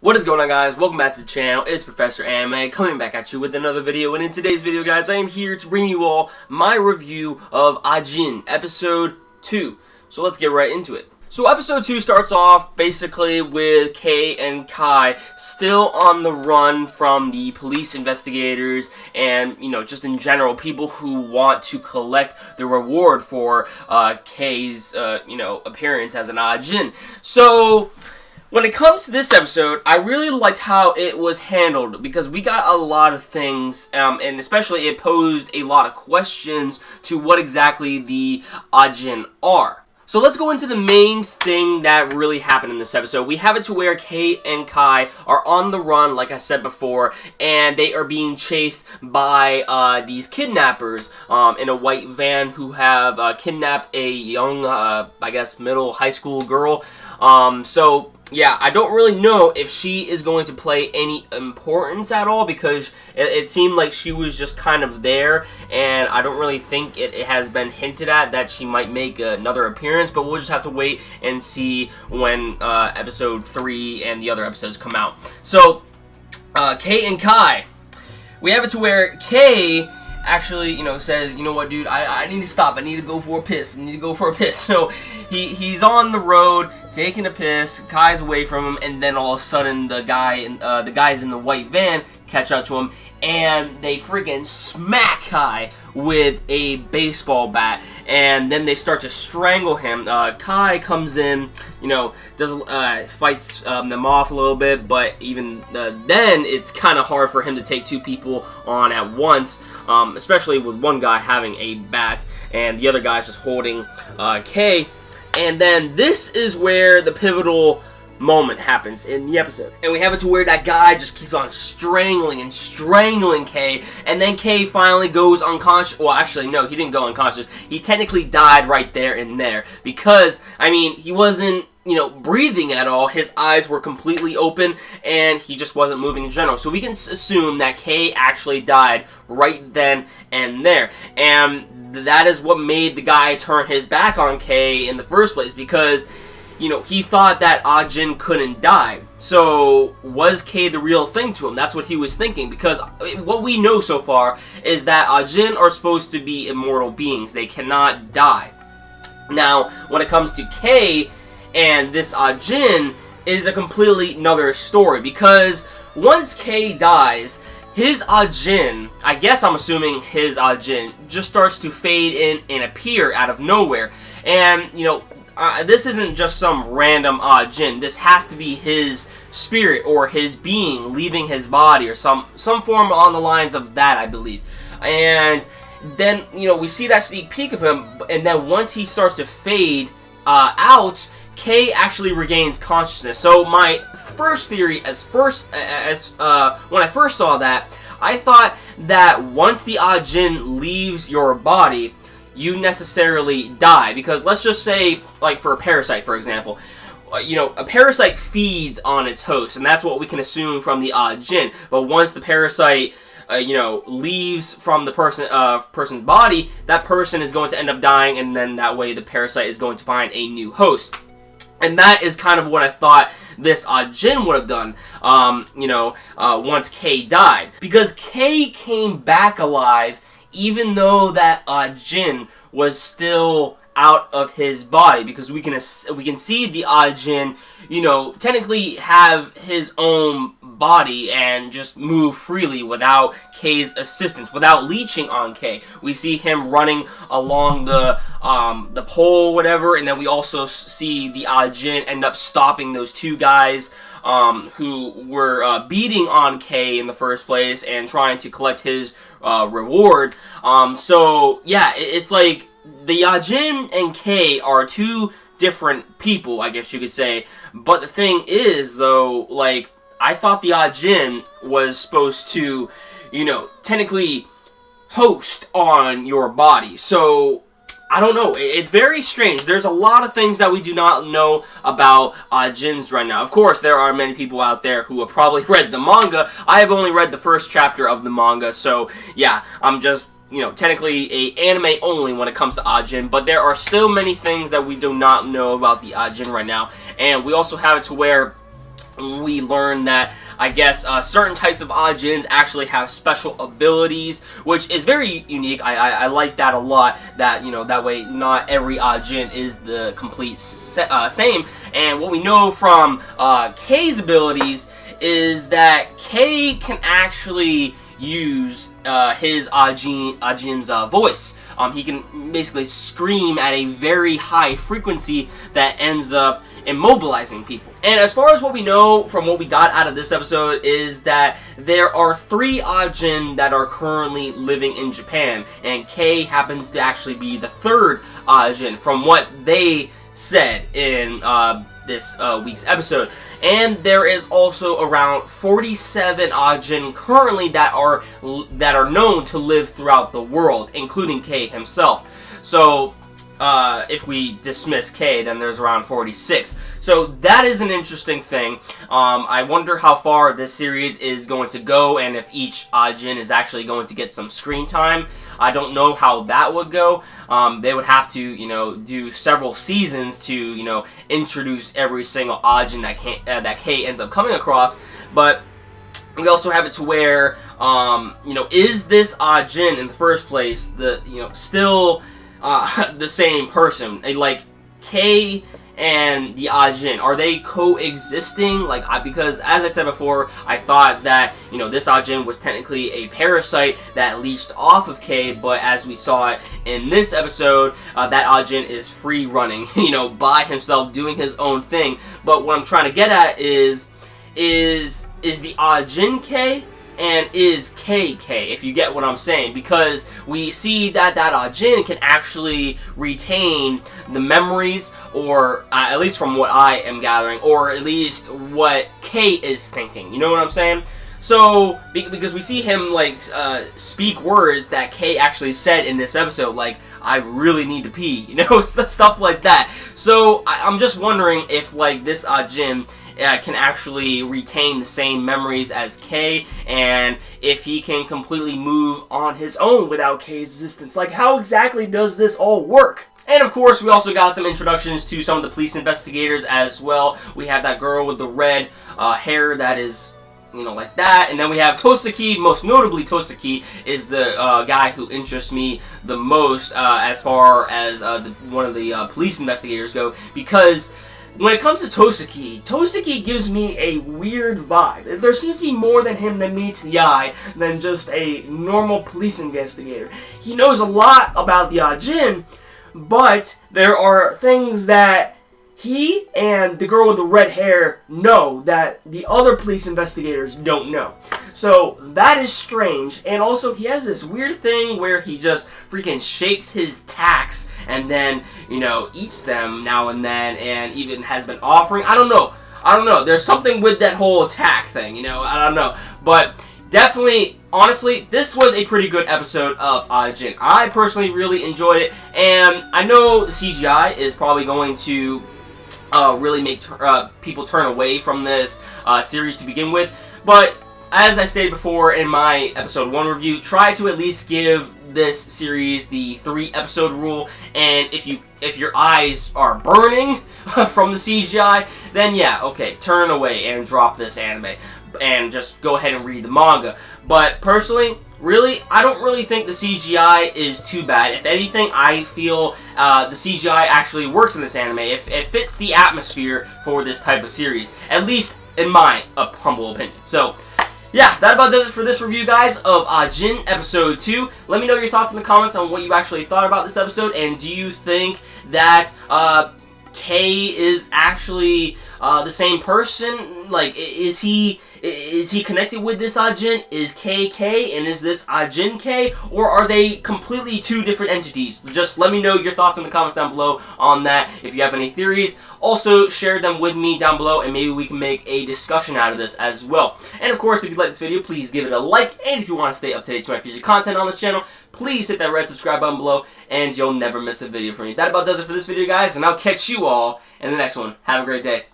What is going on, guys? Welcome back to the channel. It's Professor Anime coming back at you with another video, and in today's video, guys, I am here to bring you all my review of Ajin episode 2. So let's get right into it. So episode 2 starts off basically with Kei and Kai still on the run from the police investigators and, just in general, people who want to collect the reward for Kei's, appearance as an Ajin. So when it comes to this episode, I really liked how it was handled because we got a lot of things, and especially it posed a lot of questions to what exactly the Ajin are. So let's go into the main thing that really happened in this episode. We have it to where Kei and Kai are on the run, like I said before, and they are being chased by these kidnappers in a white van who have kidnapped a young, middle high school girl. Yeah, I don't really know if she is going to play any importance at all because it seemed like she was just kind of there, and I don't really think it has been hinted at that she might make another appearance, but we'll just have to wait and see when episode 3 and the other episodes come out. So, Kei and Kai. We have it to where Kei actually, says, you know what, dude, I need to stop. I need to go for a piss. So he's on the road taking a piss. Kai's away from him, and then all of a sudden the guys in the white van catch up to him, and they freaking smack Kai with a baseball bat, and then they start to strangle him. Kai comes in, fights them off a little bit, but even then it's kind of hard for him to take two people on at once, especially with one guy having a bat and the other guy's just holding Kei. And then this is where the pivotal moment happens in the episode. And we have it to where that guy just keeps on strangling Kei, and then Kei finally goes unconscious. Well, actually, no, he didn't go unconscious. He technically died right there and there because, he wasn't, breathing at all. His eyes were completely open, and he just wasn't moving in general. So we can assume that Kei actually died right then and there. And that is what made the guy turn his back on Kei in the first place because, he thought that Ajin couldn't die. So, was Kei the real thing to him? That's what he was thinking, because what we know so far is that Ajin are supposed to be immortal beings. They cannot die. Now, when it comes to Kei and this Ajin, is a completely another story, because once Kei dies, his Ajin, I guess I'm assuming his Ajin, just starts to fade in and appear out of nowhere. And, this isn't just some random Ajin. This has to be his spirit or his being leaving his body or some form on the lines of that, I believe. And then, we see that sneak peek of him, and then once he starts to fade out, Kei actually regains consciousness. So my first theory, when I first saw that, I thought that once the Ajin leaves your body, you necessarily die. Because let's just say, like for a parasite, for example, a parasite feeds on its host, and that's what we can assume from the Ajin. But once the parasite leaves from the person's body, that person is going to end up dying, and then that way the parasite is going to find a new host. And that is kind of what I thought this Ajin would have done, once Kei died. Because Kei came back alive even though that Ajin was still out of his body, because we can see the Ajin, technically have his own body and just move freely without Kei's assistance, without leeching on Kei. We see him running along the pole, whatever, and then we also see the Ajin end up stopping those two guys who were beating on Kei in the first place and trying to collect his reward. So yeah, it's like the Ajin and Kei are two different people, I guess you could say. But the thing is, though, I thought the Ajin was supposed to, technically host on your body. So I don't know. It's very strange. There's a lot of things that we do not know about Ajins right now. Of course, there are many people out there who have probably read the manga. I have only read the first chapter of the manga, so yeah, I'm just, technically a anime only when it comes to Ajin, but there are still many things that we do not know about the Ajin right now. And we also have it to where we learn that, I guess, certain types of Ajins actually have special abilities, which is very unique. I like that a lot, that, that way not every Ajin is the complete same. And what we know from K's abilities is that K can actually use his Ajin's voice. He can basically scream at a very high frequency that ends up immobilizing people. And as far as what we know from what we got out of this episode is that there are 3 Ajin that are currently living in Japan, and K happens to actually be the 3rd Ajin from what they said in this week's episode. And there is also around 47 Ajin currently that are known to live throughout the world, including K himself. So if we dismiss K, then there's around 46. So that is an interesting thing. I wonder how far this series is going to go, and if each Ajin is actually going to get some screen time. I don't know how that would go. They would have to, do several seasons to, introduce every single Ajin that K ends up coming across. But we also have it to where, is this Ajin in the first place still the same person? Like, K and the Ajin, are they coexisting? Because as I said before, I thought that, this Ajin was technically a parasite that leached off of K, but as we saw it in this episode, that Ajin is free running, by himself, doing his own thing. But what I'm trying to get at is the Ajin K? And is KK, if you get what I'm saying, because we see that Ajin can actually retain the memories, or at least from what I am gathering, or at least what K is thinking. You know what I'm saying? So, because we see him, speak words that K actually said in this episode, like, I really need to pee, stuff like that. So, I'm just wondering if, this Ajin can actually retain the same memories as K, and if he can completely move on his own without K's assistance. How exactly does this all work? And of course, we also got some introductions to some of the police investigators as well. We have that girl with the red hair that is, like that. And then we have Tosaki. Most notably, Tosaki is the guy who interests me the most as far as one of the police investigators go, because when it comes to Tosaki gives me a weird vibe. There seems to be more than him that meets the eye than just a normal police investigator. He knows a lot about the Ajin, but there are things that he and the girl with the red hair know that the other police investigators don't know. So that is strange. And also, he has this weird thing where he just freaking shakes his tacks and then, eats them now and then, and even has been offering. I don't know. There's something with that whole attack thing, I don't know. But definitely, honestly, this was a pretty good episode of Ajin. I personally really enjoyed it, and I know the CGI is probably going to really make people turn away from this series to begin with. But as I stated before in my episode 1 review, try to at least give this series the 3-episode rule, and if your eyes are burning from the CGI, then yeah, okay, turn away and drop this anime and just go ahead and read the manga. But personally, really, I don't really think the CGI is too bad. If anything, I feel the CGI actually works in this anime. It fits the atmosphere for this type of series, at least in my humble opinion. So yeah, that about does it for this review, guys, of Ajin Episode 2. Let me know your thoughts in the comments on what you actually thought about this episode, and do you think that K is actually the same person? Is he connected with this Ajin? Is KK, and is this Ajin K? Or are they completely 2 different entities? Just let me know your thoughts in the comments down below on that. If you have any theories, also share them with me down below, and maybe we can make a discussion out of this as well. And of course, if you like this video, please give it a like, and if you want to stay up to date to my future content on this channel, please hit that red subscribe button below, and you'll never miss a video from me. That about does it for this video, guys, and I'll catch you all in the next one. Have a great day.